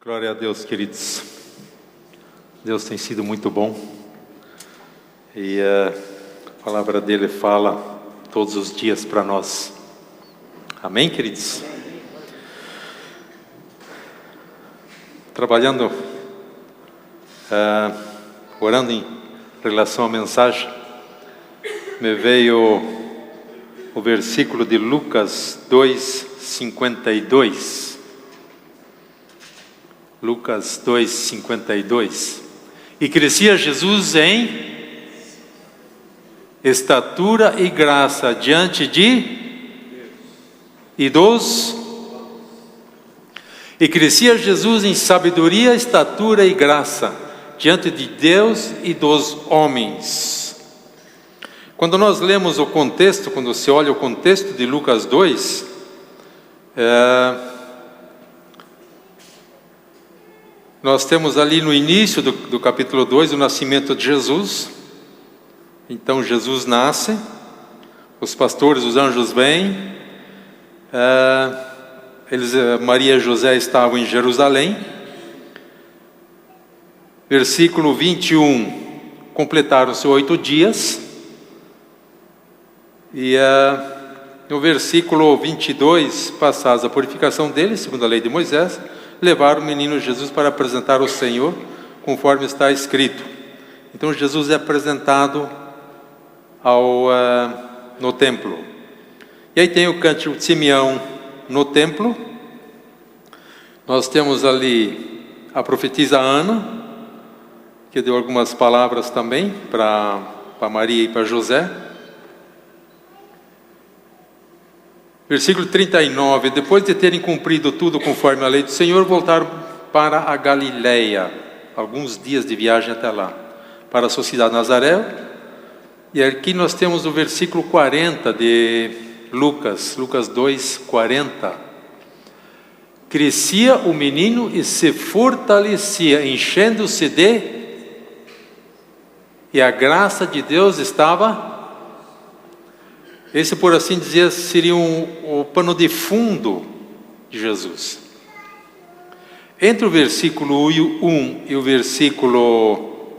Glória a Deus, queridos. Deus tem sido muito bom. E a palavra dele fala todos os dias para nós. Amém, queridos? Trabalhando, orando em relação à mensagem, me veio o versículo de Lucas 2:52. Lucas 2:52. E crescia Jesus em estatura e graça diante e crescia Jesus em sabedoria, estatura e graça diante de Deus e dos homens. Quando nós lemos o contexto, quando você olha o contexto de Lucas 2, nós temos ali no início do capítulo 2 o nascimento de Jesus. Então Jesus nasce, os pastores, os anjos vêm, Maria e José estavam em Jerusalém. Versículo 21, completaram-se 8 dias. E no versículo 22, passados a purificação dele, segundo a lei de Moisés, levaram o menino Jesus para apresentar ao Senhor, conforme está escrito. Então Jesus é apresentado no templo. E aí tem o cântico de Simeão no templo. Nós temos ali a profetisa Ana, que deu algumas palavras também para Maria e para José. Versículo 39, depois de terem cumprido tudo conforme a lei do Senhor, voltaram para a Galileia, alguns dias de viagem até lá, para a sua cidade Nazaré. E aqui nós temos o versículo 40 de Lucas 2:40. Crescia o menino e se fortalecia, enchendo-se e a graça de Deus estava. Esse, por assim dizer, seria o pano de fundo de Jesus. Entre o versículo 1 e o versículo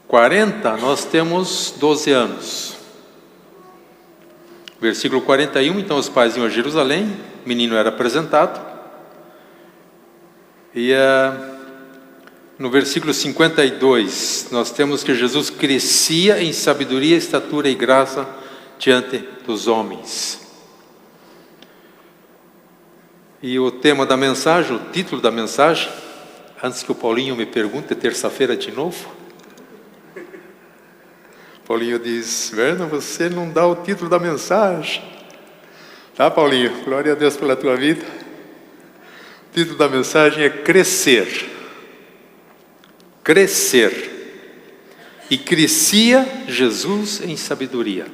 40, nós temos 12 anos. Versículo 41, então os pais iam a Jerusalém, o menino era apresentado. E no versículo 52, nós temos que Jesus crescia em sabedoria, estatura e graça diante dos homens. E o tema da mensagem, o título da mensagem, antes que o Paulinho me pergunte, terça-feira de novo. Paulinho diz: Werner, você não dá o título da mensagem. Tá, Paulinho? Glória a Deus pela tua vida. O título da mensagem é Crescer. E crescia Jesus em sabedoria.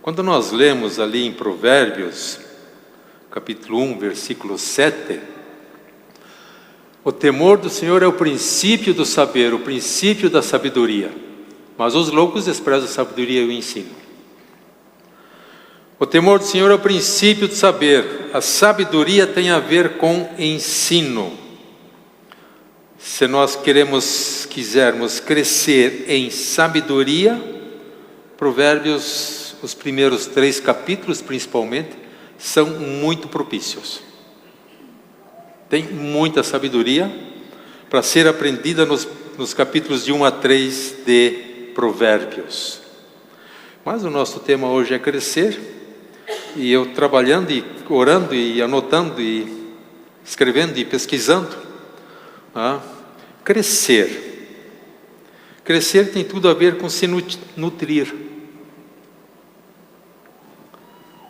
Quando nós lemos ali em Provérbios, capítulo 1, versículo 7, o temor do Senhor é o princípio do saber, o princípio da sabedoria, mas os loucos desprezam a sabedoria e o ensino. O temor do Senhor é o princípio do saber, a sabedoria tem a ver com ensino. Se nós quisermos crescer em sabedoria, Provérbios, os primeiros 3 capítulos principalmente, são muito propícios. Tem muita sabedoria para ser aprendida nos capítulos de 1 a 3 de Provérbios. Mas o nosso tema hoje é crescer, e eu trabalhando e orando e anotando e escrevendo e pesquisando, Crescer tem tudo a ver com se nutrir.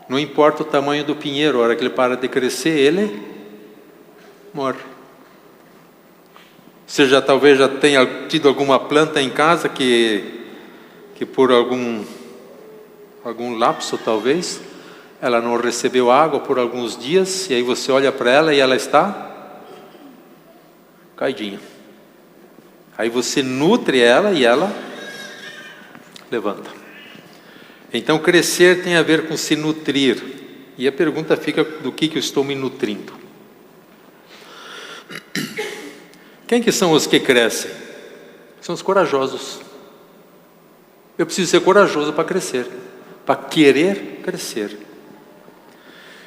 Não importa o tamanho do pinheiro, a hora que ele para de crescer, ele morre. Você talvez já tenha tido alguma planta em casa que por algum lapso talvez, ela não recebeu água por alguns dias, e aí você olha para ela e ela está caidinha. Aí você nutre ela e ela levanta. Então crescer tem a ver com se nutrir. E a pergunta fica: do que eu estou me nutrindo? Quem que são os que crescem? São os corajosos. Eu preciso ser corajoso para crescer, para querer crescer.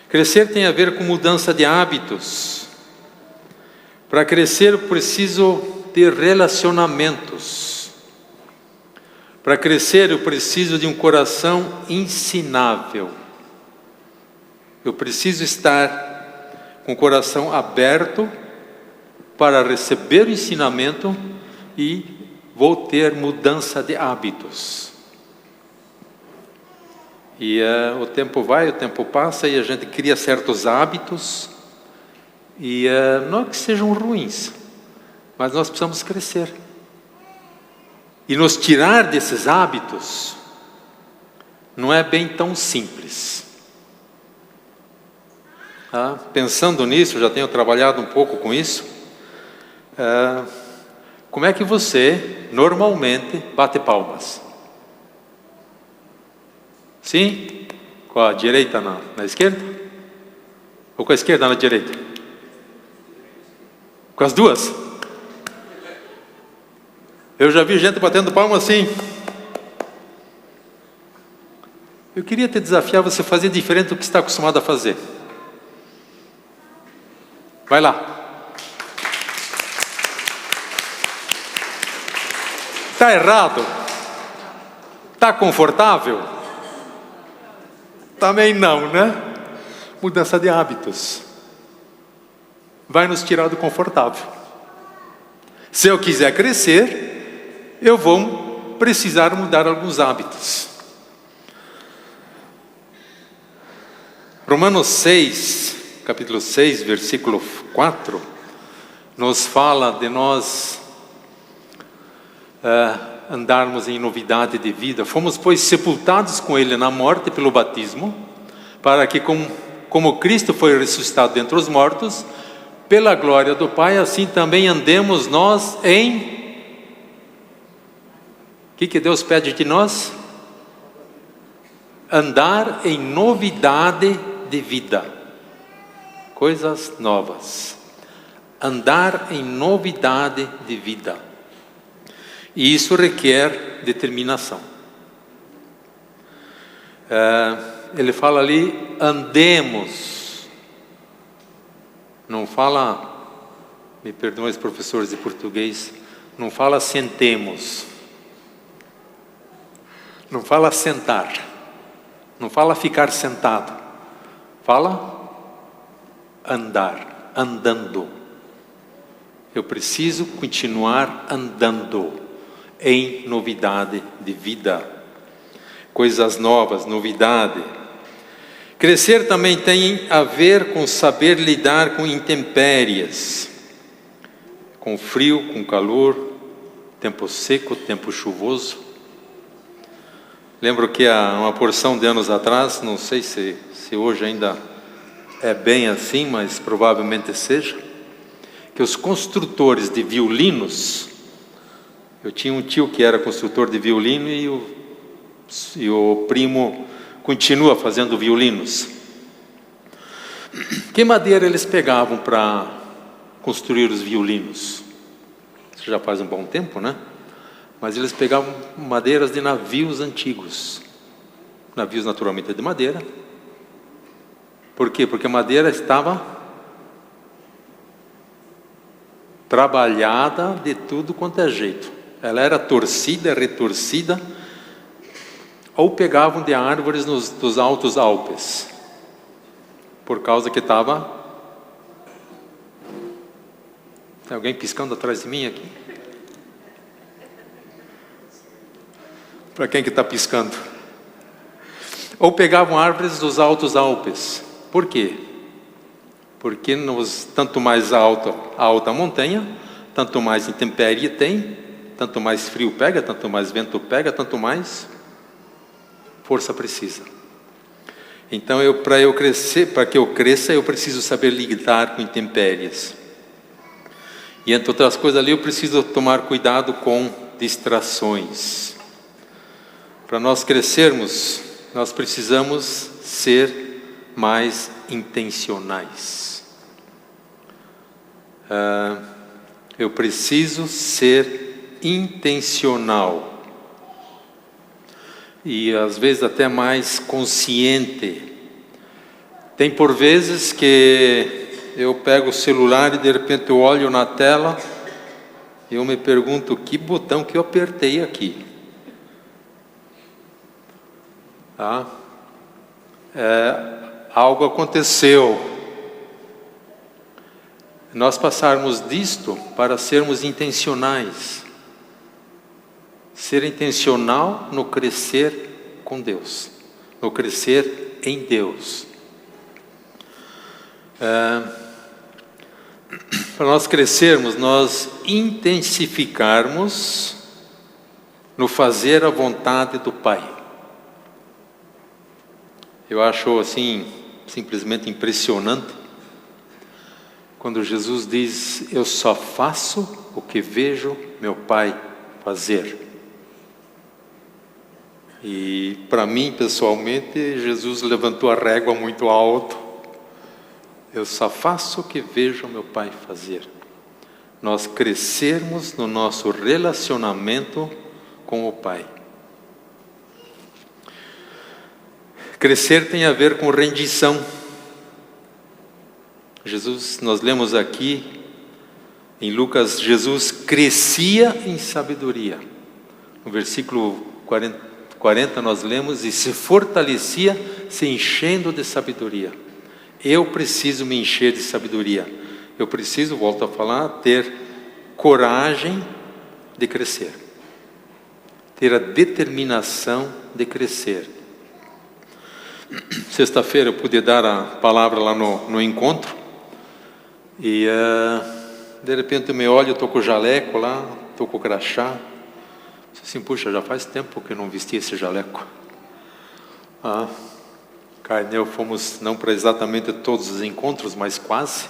Crescer tem a ver com mudança de hábitos. Para crescer eu preciso ter relacionamentos. Para crescer eu preciso de um coração ensinável. Eu preciso estar com o coração aberto para receber o ensinamento e vou ter mudança de hábitos. E o tempo vai, o tempo passa e a gente cria certos hábitos e não é que sejam ruins, mas nós precisamos crescer. E nos tirar desses hábitos não é bem tão simples. Pensando nisso, já tenho trabalhado um pouco com isso. Como é que você normalmente bate palmas? Sim? Com a direita na esquerda? Ou com a esquerda na direita? Com as duas? Eu já vi gente batendo palma assim. Eu queria te desafiar você a fazer diferente do que está acostumado a fazer. Vai lá. Está errado? Está confortável? Também não, né? Mudança de hábitos vai nos tirar do confortável. Se eu quiser crescer, eu vou precisar mudar alguns hábitos. Romanos 6, capítulo 6, versículo 4, nos fala de nós andarmos em novidade de vida. Fomos, pois, sepultados com Ele na morte pelo batismo, para que, como Cristo foi ressuscitado dentre os mortos, pela glória do Pai, assim também andemos nós em... O que Deus pede de nós? Andar em novidade de vida. Coisas novas. Andar em novidade de vida. E isso requer determinação. Ele fala ali, andemos. Não fala, me perdoem os professores de português, não fala sentemos. Não fala sentar. Não fala ficar sentado. Fala andar, andando. Eu preciso continuar andando em novidade de vida. Coisas novas, novidade. Crescer também tem a ver com saber lidar com intempéries. Com frio, com calor, tempo seco, tempo chuvoso. Lembro que há uma porção de anos atrás, não sei se hoje ainda é bem assim, mas provavelmente seja, que os construtores de violinos, eu tinha um tio que era construtor de violino e o primo continua fazendo violinos. Que madeira eles pegavam para construir os violinos? Isso já faz um bom tempo, né? Mas eles pegavam madeiras de navios antigos. Navios naturalmente de madeira. Por quê? Porque a madeira estava trabalhada de tudo quanto é jeito. Ela era torcida, retorcida. Ou pegavam de árvores dos altos Alpes. Por causa que estava... Tem alguém piscando atrás de mim aqui? Para quem que está piscando? Ou pegavam árvores dos altos Alpes. Por quê? Porque tanto mais alta a montanha, tanto mais intempérie tem, tanto mais frio pega, tanto mais vento pega, tanto mais força precisa. Então, para que eu cresça, eu preciso saber lidar com intempéries. E entre outras coisas ali, eu preciso tomar cuidado com distrações. Para nós crescermos, nós precisamos ser mais intencionais. Eu preciso ser intencional. E às vezes até mais consciente. Tem por vezes que eu pego o celular e de repente eu olho na tela e eu me pergunto, que botão que eu apertei aqui? Algo aconteceu. Nós passarmos disto para sermos intencionais. Ser intencional no crescer com Deus, no crescer em Deus. Para nós crescermos, nós intensificarmos no fazer a vontade do Pai. Eu acho assim, simplesmente impressionante, quando Jesus diz, eu só faço o que vejo meu Pai fazer. E para mim, pessoalmente, Jesus levantou a régua muito alto. Eu só faço o que vejo meu Pai fazer. Nós crescermos no nosso relacionamento com o Pai. Crescer tem a ver com rendição. Jesus, nós lemos aqui em Lucas, Jesus crescia em sabedoria. No versículo 40 nós lemos, e se fortalecia se enchendo de sabedoria. Eu preciso me encher de sabedoria. Eu preciso, volto a falar, ter coragem de crescer. Ter a determinação de crescer. Sexta-feira eu pude dar a palavra lá no encontro. E de repente eu me olho, eu estou com o jaleco lá, estou com o crachá. Assim, puxa, já faz tempo que eu não vesti esse jaleco. Carnel, fomos não para exatamente todos os encontros, mas quase.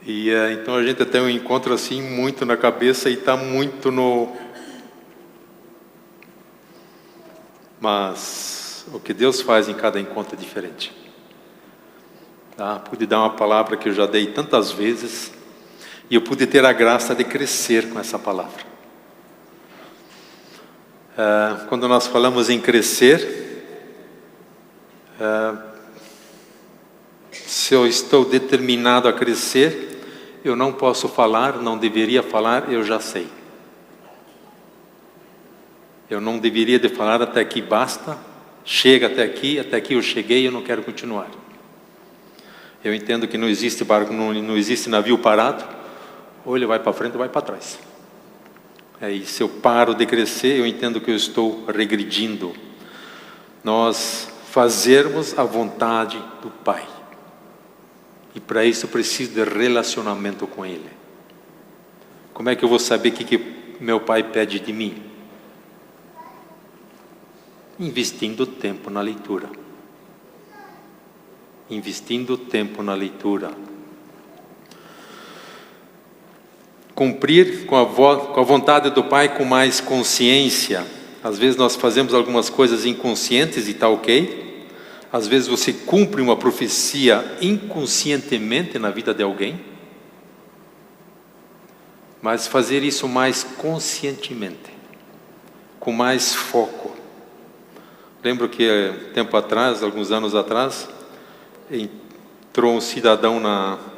E então a gente tem um encontro assim muito na cabeça e está muito no... Mas o que Deus faz em cada encontro é diferente. Pude dar uma palavra que eu já dei tantas vezes e eu pude ter a graça de crescer com essa palavra. Quando nós falamos em crescer, se eu estou determinado a crescer, eu não posso falar, não deveria falar, eu já sei. Eu não deveria de falar até aqui basta, chega até aqui eu cheguei, eu não quero continuar. Eu entendo que não existe barco, não existe navio parado, ou ele vai para frente ou vai para trás. E se eu paro de crescer, eu entendo que eu estou regredindo. Nós fazermos a vontade do Pai. E para isso eu preciso de relacionamento com Ele. Como é que eu vou saber o que meu Pai pede de mim? Investindo tempo na leitura. Investindo tempo na leitura. Cumprir com a vontade do Pai com mais consciência. Às vezes nós fazemos algumas coisas inconscientes e está ok. Às vezes você cumpre uma profecia inconscientemente na vida de alguém. Mas fazer isso mais conscientemente, com mais foco. Lembro que tempo atrás, alguns anos atrás, entrou um cidadão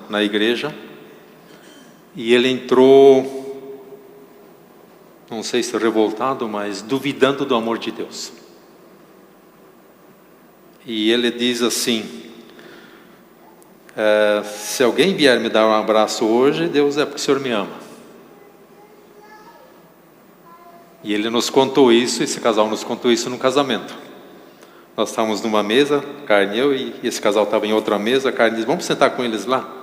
na igreja. E ele entrou, não sei se revoltado, mas duvidando do amor de Deus. E ele diz assim, se alguém vier me dar um abraço hoje, Deus é porque o Senhor me ama. E ele nos contou isso, esse casal nos contou isso no casamento. Nós estávamos numa mesa, Carne e eu, e esse casal estava em outra mesa. A Carne disse, vamos sentar com eles lá.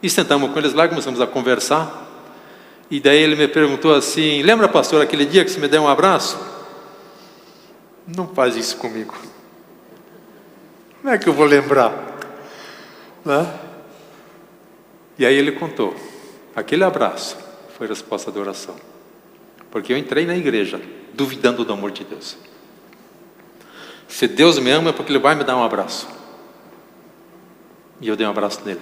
E sentamos com eles lá, começamos a conversar. E daí ele me perguntou assim, lembra, pastor, aquele dia que você me deu um abraço? Não faz isso comigo. Como é que eu vou lembrar? E aí ele contou, aquele abraço foi a resposta da oração. Porque eu entrei na igreja, duvidando do amor de Deus. Se Deus me ama é porque Ele vai me dar um abraço. E eu dei um abraço nele.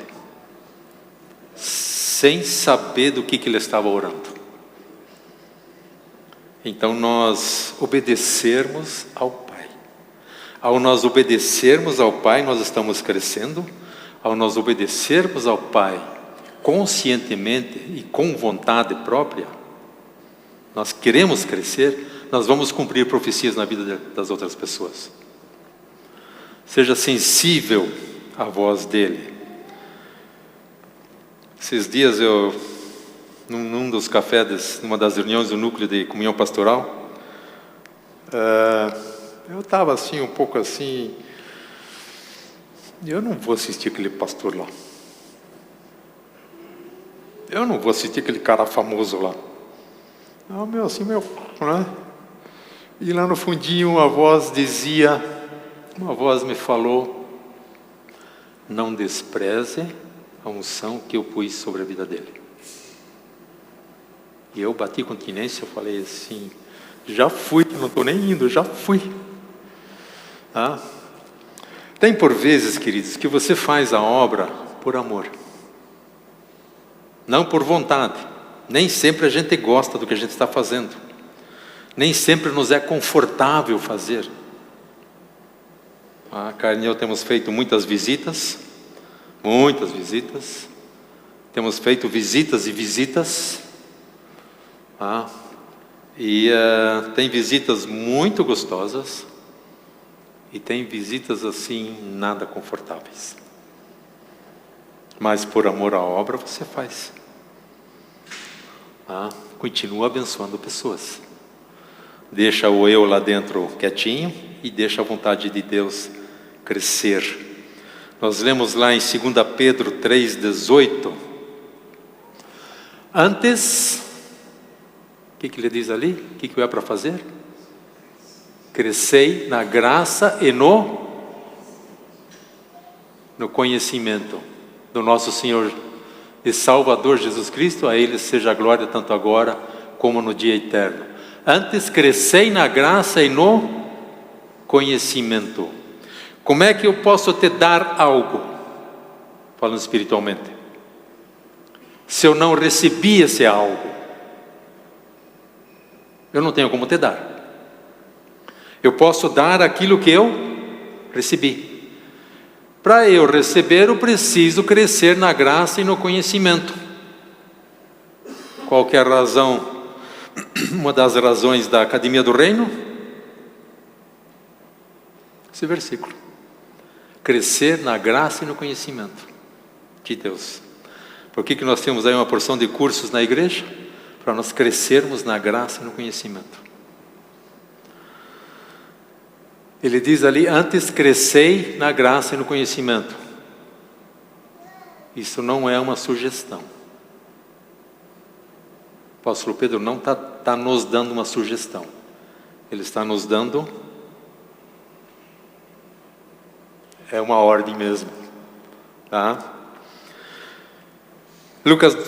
sem saber do que ele estava orando. Então nós obedecermos ao Pai. Ao nós obedecermos ao Pai, nós estamos crescendo. Ao nós obedecermos ao Pai conscientemente e com vontade própria, nós queremos crescer, nós vamos cumprir profecias na vida das outras pessoas. Seja sensível à voz dele. Esses dias num dos cafés, numa das reuniões do núcleo de comunhão pastoral, eu estava assim, um pouco assim, eu não vou assistir aquele pastor lá. Eu não vou assistir aquele cara famoso lá. Não, né? E lá no fundinho uma voz me falou: não despreze a unção que eu pus sobre a vida dele. E eu bati continência, eu falei assim: já fui, não estou nem indo, já fui. Tem por vezes, queridos, que você faz a obra por amor, não por vontade. Nem sempre a gente gosta do que a gente está fazendo, nem sempre nos é confortável fazer. A Karen e eu temos feito muitas visitas, temos feito visitas e visitas, tem visitas muito gostosas, e tem visitas assim, nada confortáveis. Mas por amor à obra você faz. Continua abençoando pessoas. Deixa o eu lá dentro quietinho e deixa a vontade de Deus crescer. Nós lemos lá em 2 Pedro 3,18. Antes, o que ele diz ali? O que é para fazer? Crescei na graça e no conhecimento do nosso Senhor e Salvador Jesus Cristo. A Ele seja a glória tanto agora como no dia eterno. Antes crescei na graça e no conhecimento. Como é que eu posso te dar algo, falando espiritualmente, se eu não recebi esse algo? Eu não tenho como te dar. Eu posso dar aquilo que eu recebi. Para eu receber, eu preciso crescer na graça e no conhecimento. Qual que é a razão? Uma das razões da Academia do Reino? Esse versículo. Crescer na graça e no conhecimento de Deus. Por que nós temos aí uma porção de cursos na igreja? Para nós crescermos na graça e no conhecimento. Ele diz ali: antes crescei na graça e no conhecimento. Isso não é uma sugestão. O apóstolo Pedro não está nos dando uma sugestão. Ele está nos dando uma ordem mesmo.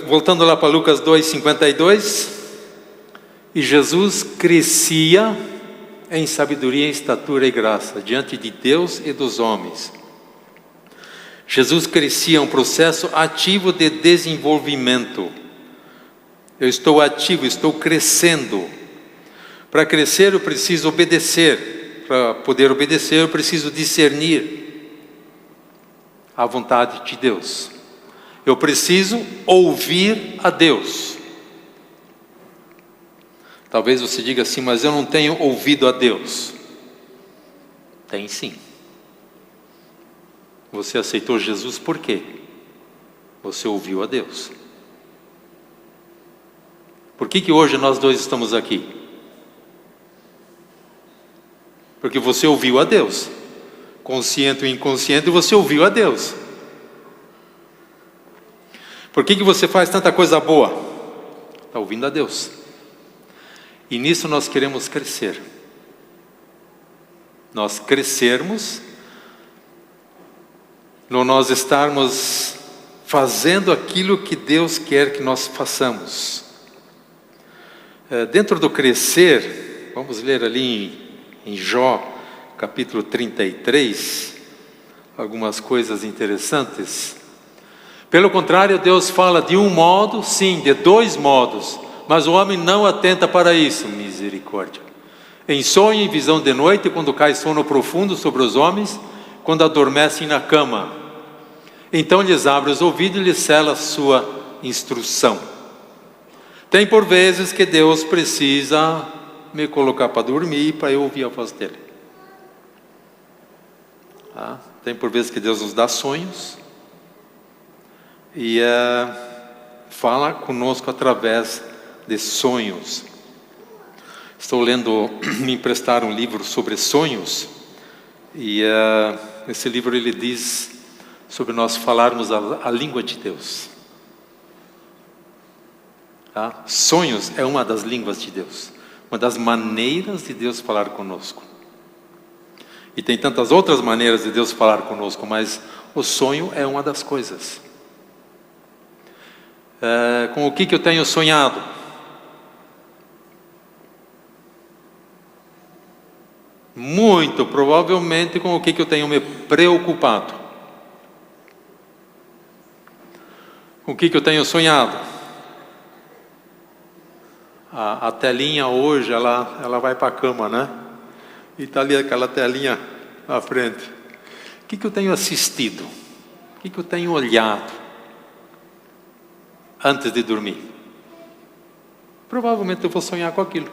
Voltando lá para Lucas 2:52. E Jesus crescia em sabedoria, estatura e graça, diante de Deus e dos homens. Jesus crescia, um processo ativo de desenvolvimento. Eu estou ativo, estou crescendo. Para crescer eu preciso obedecer. Para poder obedecer eu preciso discernir a vontade de Deus. Eu preciso ouvir a Deus. Talvez você diga assim: mas eu não tenho ouvido a Deus. Tem sim. Você aceitou Jesus por quê? Você ouviu a Deus. Por que hoje nós dois estamos aqui? Porque você ouviu a Deus. Consciente ou inconsciente, você ouviu a Deus. Por que você faz tanta coisa boa? Está ouvindo a Deus. E nisso nós queremos crescer. Nós crescermos, no nós estarmos fazendo aquilo que Deus quer que nós façamos. Dentro do crescer, vamos ler ali em Jó, capítulo 33, algumas coisas interessantes. Pelo contrário, Deus fala de um modo, sim, de dois modos, mas o homem não atenta para isso. Misericórdia. Em sonho e visão de noite, quando cai sono profundo sobre os homens, quando adormecem na cama. Então lhes abre os ouvidos e lhes sela a sua instrução. Tem por vezes que Deus precisa me colocar para dormir, para eu ouvir a voz dele. Tem por vezes que Deus nos dá sonhos e fala conosco através de sonhos. Estou lendo, me emprestaram um livro sobre sonhos, e esse livro ele diz sobre nós falarmos a língua de Deus. Sonhos é uma das línguas de Deus, uma das maneiras de Deus falar conosco. E tem tantas outras maneiras de Deus falar conosco, mas o sonho é uma das coisas. Com o que eu tenho sonhado? Muito provavelmente com o que eu tenho me preocupado. Com o que eu tenho sonhado? A telinha hoje, ela vai para a cama, né? E está ali aquela telinha à frente. O que eu tenho assistido? O que eu tenho olhado antes de dormir? Provavelmente eu vou sonhar com aquilo.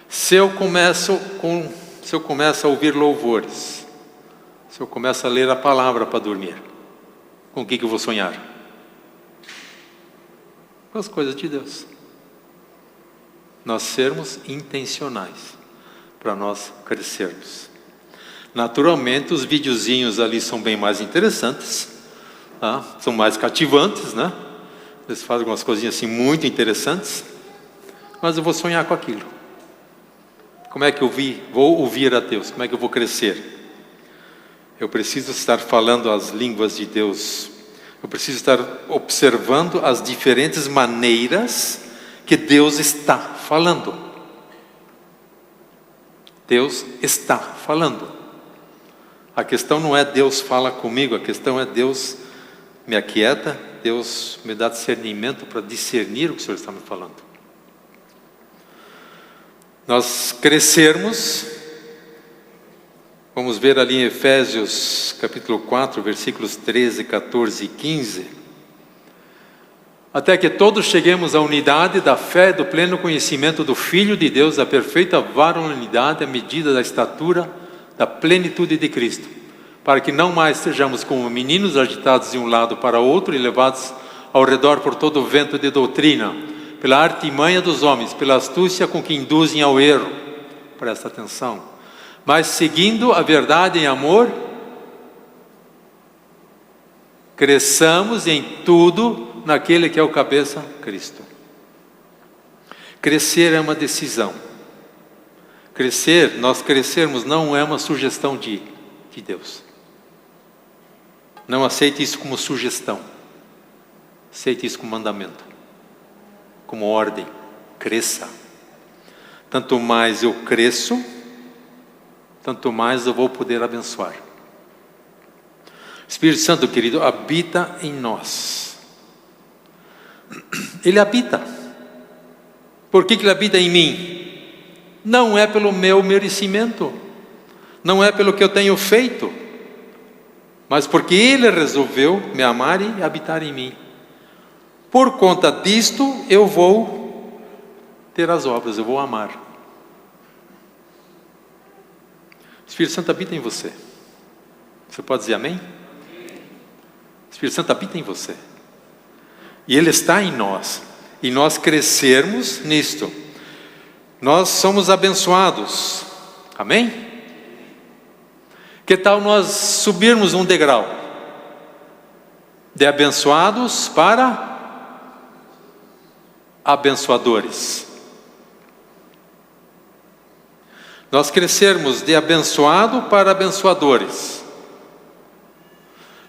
Se eu começo a ouvir louvores, se eu começo a ler a palavra para dormir, com o que eu vou sonhar? Com as coisas de Deus. Nós sermos intencionais para nós crescermos. Naturalmente, os videozinhos ali são bem mais interessantes, são mais cativantes, né? Eles fazem algumas coisinhas assim muito interessantes, mas eu vou sonhar com aquilo. Como é que eu vou ouvir a Deus? Como é que eu vou crescer? Eu preciso estar falando as línguas de Deus. Eu preciso estar observando as diferentes maneiras que Deus está falando. Deus está falando. A questão não é Deus fala comigo, a questão é Deus me aquieta, Deus me dá discernimento para discernir o que o Senhor está me falando. Nós crescermos, vamos ver ali em Efésios capítulo 4, versículos 13, 14 e 15. Até que todos cheguemos à unidade da fé e do pleno conhecimento do Filho de Deus, à perfeita varonilidade, à medida da estatura, da plenitude de Cristo, para que não mais sejamos como meninos agitados de um lado para outro e levados ao redor por todo o vento de doutrina, pela artimanha dos homens, pela astúcia com que induzem ao erro. Presta atenção. Mas seguindo a verdade em amor, cresçamos em tudo naquele que é o cabeça, Cristo. Crescer é uma decisão. Nós crescermos não é uma sugestão de Deus. Não aceite isso como sugestão. Aceite isso como mandamento, como ordem. Cresça. Tanto mais eu cresço, tanto mais eu vou poder abençoar. Espírito Santo, querido, habita em nós. Ele habita. Por que ele habita em mim? Não é pelo meu merecimento, não é pelo que eu tenho feito, mas porque Ele resolveu me amar e habitar em mim. Por conta disto, eu vou ter as obras, eu vou amar. O Espírito Santo habita em você. Você pode dizer amém? O Espírito Santo habita em você. E Ele está em nós. E nós crescermos nisto. Nós somos abençoados. Amém? Que tal nós subirmos um degrau? De abençoados para abençoadores. Nós crescermos de abençoado para abençoadores.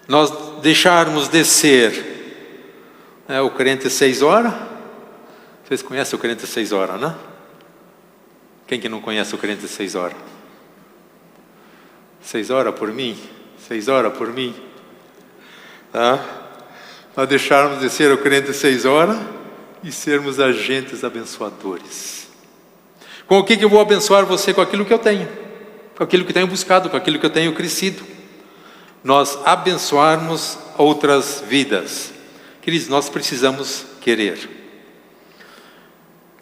Nós deixarmos de ser o crente 6 horas. Vocês conhecem o crente 6 horas, né? Quem que não conhece o crente 6 horas? 6 horas por mim, 6 horas por mim. Tá? Nós deixarmos de ser o crente 6 horas e sermos agentes abençoadores. Com o que eu vou abençoar você? Com aquilo que eu tenho, com aquilo que tenho buscado, com aquilo que eu tenho crescido. Nós abençoarmos outras vidas. Queridos, nós precisamos querer.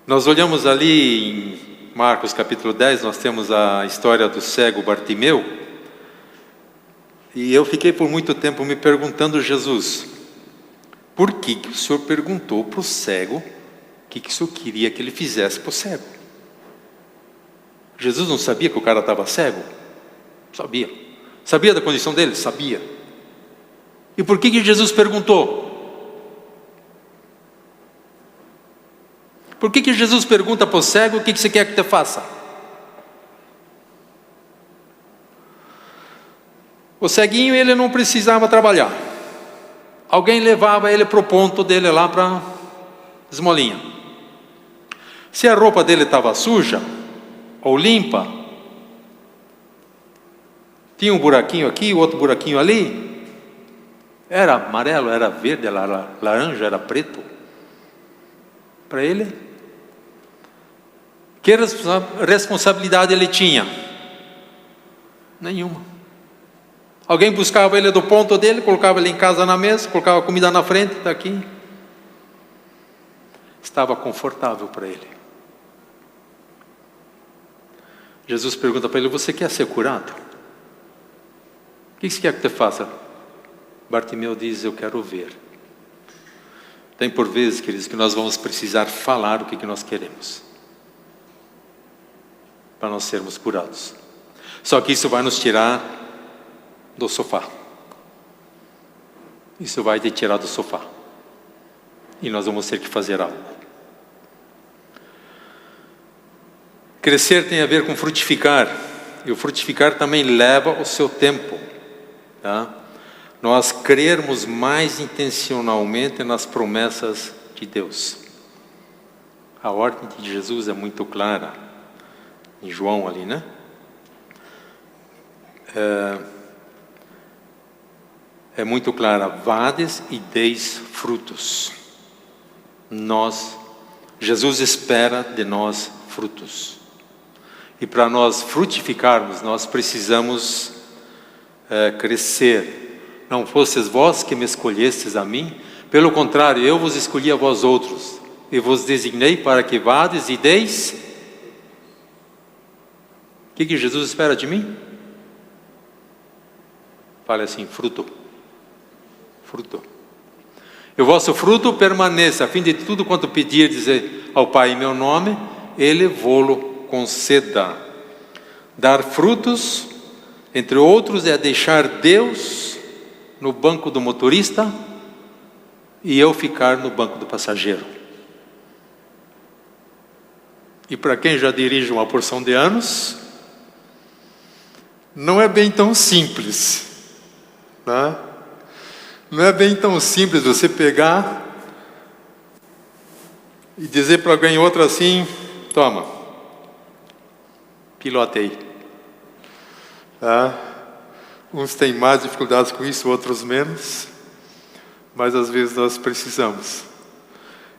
Nós olhamos ali em Marcos capítulo 10, nós temos a história do cego Bartimeu. E eu fiquei por muito tempo me perguntando, Jesus, por que o Senhor perguntou para o cego o que o Senhor queria que ele fizesse para o cego? Jesus não sabia que o cara estava cego? Sabia. Sabia da condição dele? Sabia. E por que Jesus perguntou? Por que Jesus pergunta para o cego o que você quer que te faça? O ceguinho, ele não precisava trabalhar. Alguém levava ele para o ponto dele lá para esmolinha. Se a roupa dele estava suja ou limpa, tinha um buraquinho aqui, outro buraquinho ali, era amarelo, era verde, era laranja, era preto. Para ele, que responsabilidade ele tinha? Nenhuma. Alguém buscava ele do ponto dele, colocava ele em casa na mesa, colocava comida na frente, está aqui. Estava confortável para ele. Jesus pergunta para ele, você quer ser curado? O que você quer que te faça? Bartimeu diz, eu quero ver. Tem por vezes, queridos, que nós vamos precisar falar o que nós queremos, para nós sermos curados. Só que isso vai nos tirar do sofá. Isso vai te tirar do sofá. E nós vamos ter que fazer algo. Crescer tem a ver com frutificar. E o frutificar também leva o seu tempo. Tá? Nós crermos mais intencionalmente nas promessas de Deus. A ordem de Jesus é muito clara. Em João ali, né? É muito clara, vades e deis frutos. Jesus espera de nós frutos. E para nós frutificarmos, nós precisamos crescer. Não fosseis vós que me escolhestes a mim, pelo contrário, eu vos escolhi a vós outros, e vos designei para que vades e deis. O que Jesus espera de mim? Fale assim, fruto. Fruto. E o vosso fruto permaneça, a fim de tudo quanto pedirdes ao Pai em meu nome, Ele vô-lo conceda. Dar frutos, entre outros, é deixar Deus no banco do motorista e eu ficar no banco do passageiro. E para quem já dirige uma porção de anos, não é bem tão simples, tá? Não é bem tão simples você pegar e dizer para alguém outro assim, toma, pilotei. Tá? Uns têm mais dificuldades com isso, outros menos, mas às vezes nós precisamos.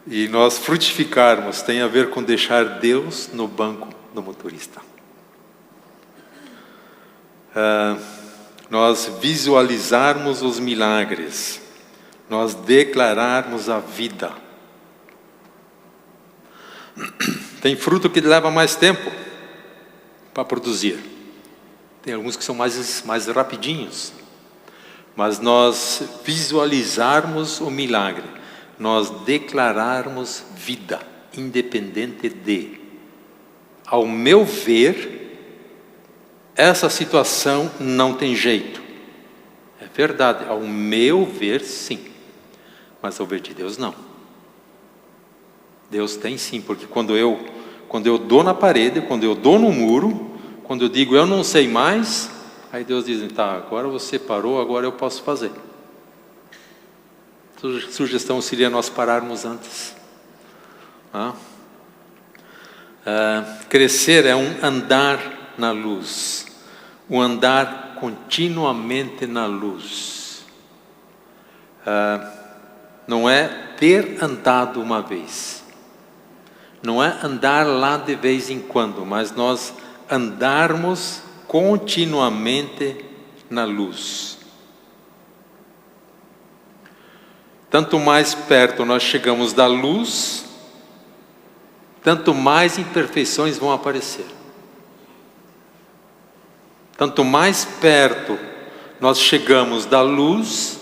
E nós frutificarmos tem a ver com deixar Deus no banco do motorista. Nós visualizarmos os milagres, nós declararmos a vida. Tem fruto que leva mais tempo para produzir. Tem alguns que são mais rapidinhos. Mas nós visualizarmos o milagre, nós declararmos vida, independente de. Ao meu ver, essa situação não tem jeito. É verdade, ao meu ver sim, mas ao ver de Deus não. Deus tem sim, porque quando eu dou na parede, quando eu dou no muro, quando eu digo eu não sei mais, aí Deus diz, tá, agora você parou, agora eu posso fazer. Sugestão seria nós pararmos antes. Crescer é um andar na luz, um andar continuamente na luz. não é ter andado uma vez, não é andar lá de vez em quando, mas nós andarmos continuamente na luz. Tanto mais perto nós chegamos da luz, tanto mais imperfeições vão aparecer. Tanto mais perto nós chegamos da luz,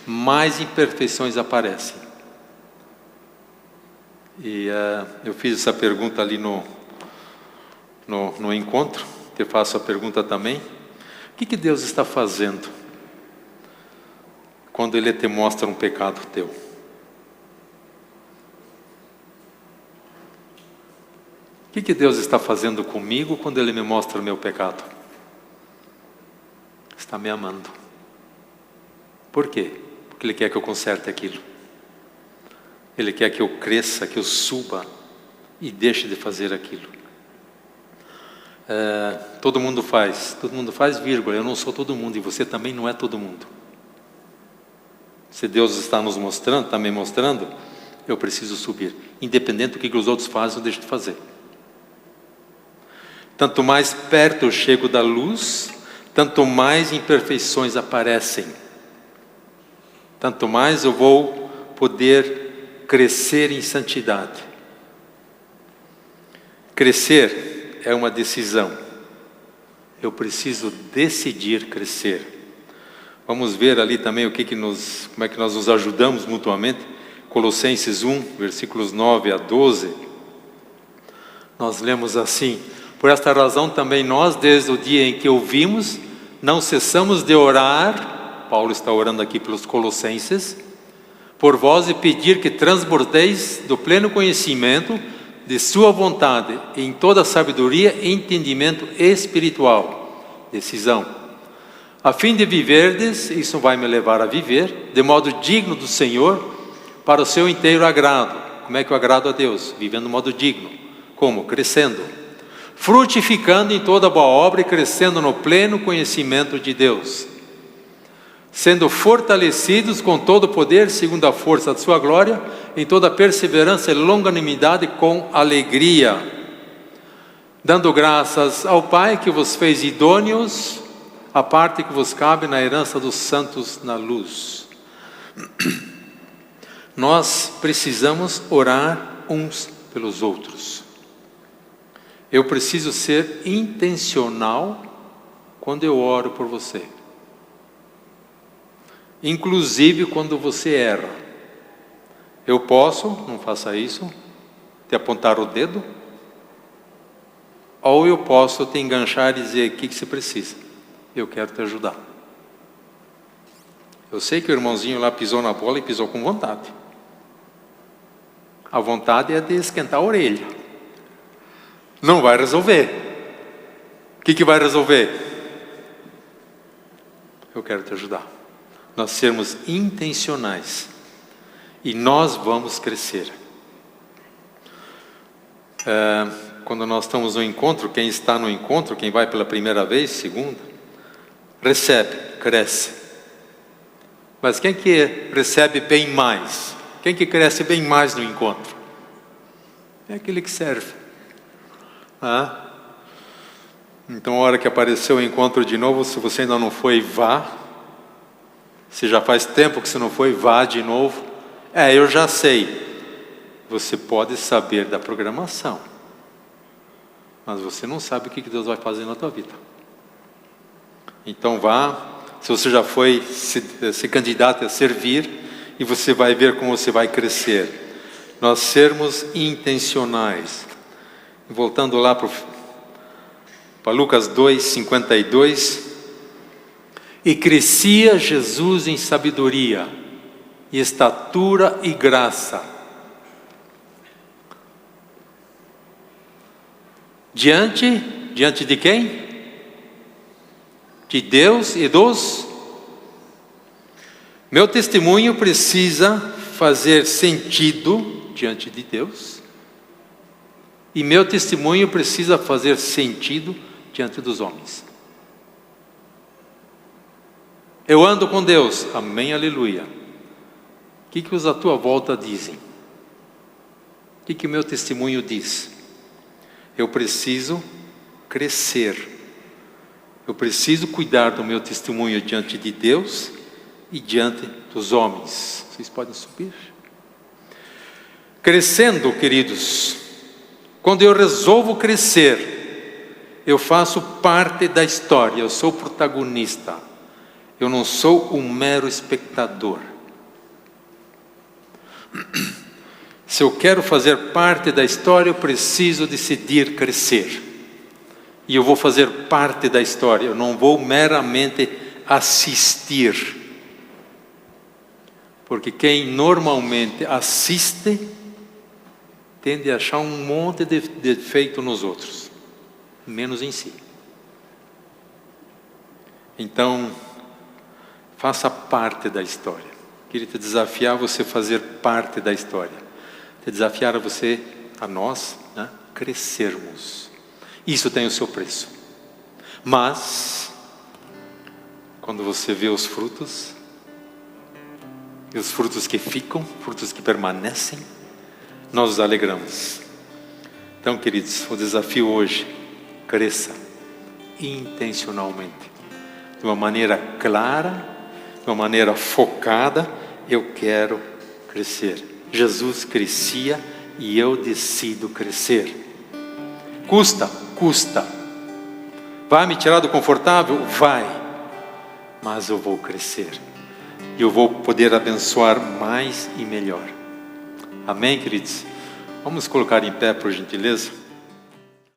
mais imperfeições aparecem. E eu fiz essa pergunta ali no encontro, te faço a pergunta também. O que Deus está fazendo quando Ele te mostra um pecado teu? O que Deus está fazendo comigo quando Ele me mostra o meu pecado? Está me amando. Por quê? Porque Ele quer que eu conserte aquilo. Ele quer que eu cresça, que eu suba e deixe de fazer aquilo. Todo mundo faz, vírgula, eu não sou todo mundo e você também não é todo mundo. Se Deus está nos mostrando, está me mostrando, eu preciso subir. Independente do que os outros fazem, eu deixo de fazer. Tanto mais perto eu chego da luz, tanto mais imperfeições aparecem. Tanto mais eu vou poder crescer em santidade. Crescer é uma decisão. Eu preciso decidir crescer. Vamos ver ali também como é que nós nos ajudamos mutuamente. Colossenses 1, versículos 9 a 12. Nós lemos assim: por esta razão também nós, desde o dia em que ouvimos, não cessamos de orar. Paulo está orando aqui pelos colossenses, por vós, e pedir que transbordeis do pleno conhecimento de sua vontade, em toda sabedoria e entendimento espiritual. Decisão. A fim de viverdes, isso vai me levar a viver, de modo digno do Senhor, para o seu inteiro agrado. Como é que eu agrado a Deus? Vivendo de modo digno. Como? Crescendo. Frutificando em toda boa obra e crescendo no pleno conhecimento de Deus. Sendo fortalecidos com todo o poder, segundo a força da sua glória, em toda perseverança e longanimidade com alegria. Dando graças ao Pai que vos fez idôneos, a parte que vos cabe na herança dos santos na luz. Nós precisamos orar uns pelos outros. Eu preciso ser intencional quando eu oro por você. Inclusive quando você erra. Eu posso, não faça isso, te apontar o dedo, ou eu posso te enganchar e dizer: o que você precisa? Eu quero te ajudar. Eu sei que o irmãozinho lá pisou na bola e pisou com vontade. A vontade é de esquentar a orelha. Não vai resolver. O que vai resolver? Eu quero te ajudar. Nós sermos intencionais. E nós vamos crescer. Quando nós estamos no encontro, quem está no encontro, quem vai pela primeira vez, segunda, recebe, cresce. Mas quem que recebe bem mais? Quem que cresce bem mais no encontro? É aquele que serve. Então, a hora que apareceu o encontro de novo, se você ainda não foi, vá. Se já faz tempo que você não foi, vá de novo. Eu já sei. Você pode saber da programação, mas você não sabe o que Deus vai fazer na tua vida. Então vá. Se você já foi, se candidata a servir, e você vai ver como você vai crescer. Nós sermos intencionais. Voltando lá para Lucas 2:52. E crescia Jesus em sabedoria, e estatura e graça. Diante de quem? De Deus e dos... Meu testemunho precisa fazer sentido diante de Deus. E meu testemunho precisa fazer sentido diante dos homens. Eu ando com Deus, amém, aleluia. que os à tua volta dizem? O que o meu testemunho diz? Eu preciso crescer. Eu preciso cuidar do meu testemunho diante de Deus e diante dos homens. Vocês podem subir? Crescendo, queridos, quando eu resolvo crescer, eu faço parte da história, eu sou protagonista. Eu não sou um mero espectador. Se eu quero fazer parte da história, eu preciso decidir crescer. E eu vou fazer parte da história, eu não vou meramente assistir. Porque quem normalmente assiste, tende a achar um monte de defeito nos outros, menos em si. Então, faça parte da história. Queria te desafiar a você fazer parte da história. Te desafiar a nós, né, crescermos. Isso tem o seu preço. Mas, quando você vê os frutos, e os frutos que ficam, frutos que permanecem, nós nos alegramos. Então, queridos, o desafio hoje, cresça intencionalmente, de uma maneira clara, de uma maneira focada. Eu quero crescer. Jesus crescia e eu decido crescer. Custa. Vai me tirar do confortável? Vai. Mas eu vou crescer. E eu vou poder abençoar mais e melhor. Amém, queridos? Vamos colocar em pé, por gentileza.